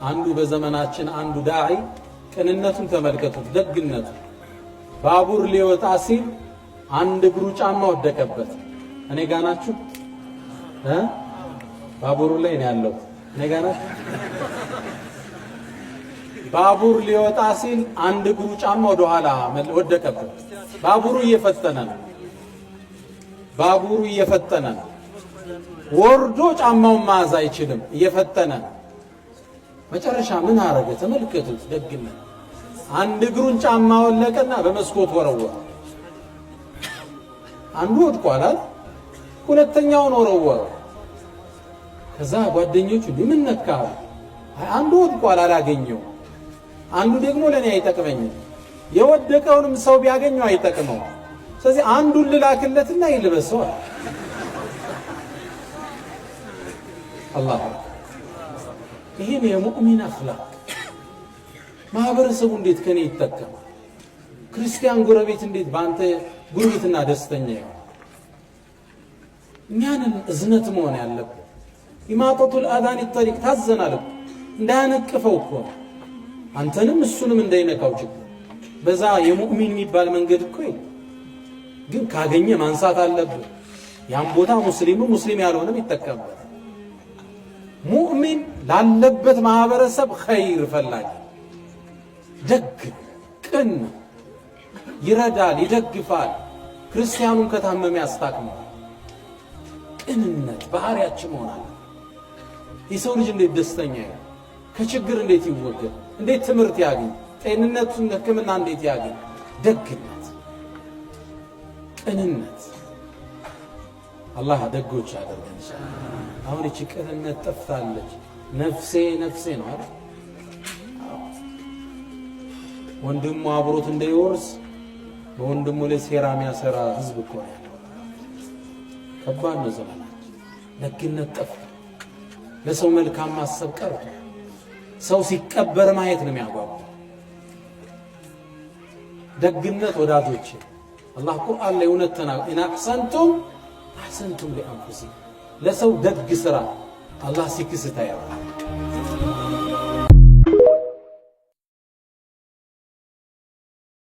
አንዱ በዘመናችን አንዱ ዳዒ ቅንነቱን ተመልከቱት፣ ደግነቱ። ባቡር ሊወጣ ሲል አንድ እግሩ ጫማ ወደቀበት። እኔ ጋር ናችሁ? ባቡሩ ላይ ነው ያለው። እኔ ጋር ናችሁ? ባቡር ሊወጣ ሲል አንድ እግሩ ጫማ ወደ ኋላ ወደቀበት። ባቡሩ እየፈተነ ነው። ባቡሩ እየፈተነ ነው። ወርዶ ጫማውን ማዝ አይችልም፣ እየፈተነ ነው። መጨረሻ ምን አረገ? ተመልከቱት ደግነት። አንድ እግሩን ጫማ ወለቀና በመስኮት ወረወረ። አንዱ ወድቋል፣ ሁለተኛውን ወረወረ። ከዛ ጓደኞቹ ምን ነካ? አንዱ ወድቋል አላገኘው፣ አንዱ ደግሞ ለኔ አይጠቅመኝም። የወደቀውንም ሰው ቢያገኘው አይጠቅመው። ስለዚህ አንዱን ልላክለትና ይልበሰው። አላህ ይሄን የሙእሚን አኽላቅ ማህበረሰቡ እንዴት ከኔ ይጠቀማል? ክርስቲያን ጎረቤት እንዴት በአንተ ጉርብትና ደስተኛ ይሆናል? እኛንን እዝነት መሆን ያለብን። ኢማጠቱል አዛን ጠሪቅ ታዘናል እኮ እንዳያነቅፈው እኮ አንተንም እሱንም እንዳይነካው ችግር በዛ የሙእሚን የሚባል መንገድ እኮ ግን ካገኘ ማንሳት አለብን። ያን ቦታ ሙስሊም ያልሆነም ይጠቀምበት። ሙእሚን ላለበት ማህበረሰብ ኸይር ፈላጊ፣ ደግ፣ ቅን፣ ይረዳል፣ ይደግፋል። ክርስቲያኑን ከታመመ ያስታክማል። ቅንነት ባህሪያችን መሆናል። የሰው ልጅ እንዴት ደስተኛ ይሆን? ከችግር እንዴት ይወገድ? እንዴት ትምህርት ያገኝ? ጤንነቱን ሕክምና እንዴት ያገኝ? ደግነት፣ ቅንነት። አላህ ደጎች ያደርገን ይችላል። አሁን እቺ ቅንነት ጠፍታለች። ነፍሴ ነፍሴ ነው አይደል? ወንድሙ አብሮት እንዳይወርስ በወንድሙ ላይ ሴራ የሚያሰራ ህዝብ እኮ ነው። ከባድ ነው ዘመናችን። ደግነት ጠፍቷል። ለሰው መልካም ማሰብ ቀርቷል። ሰው ሲቀበር ማየት ነው የሚያጓጓው። ደግነት ወዳጆች፣ አላህ ቁርአን ላይ እውነት ተናግሯል። ኢና አሕሰንቱም አሕሰንቱም ሊአንፉሲኩም። ለሰው ደግ ስራ አላህ ሲክስ ታያል።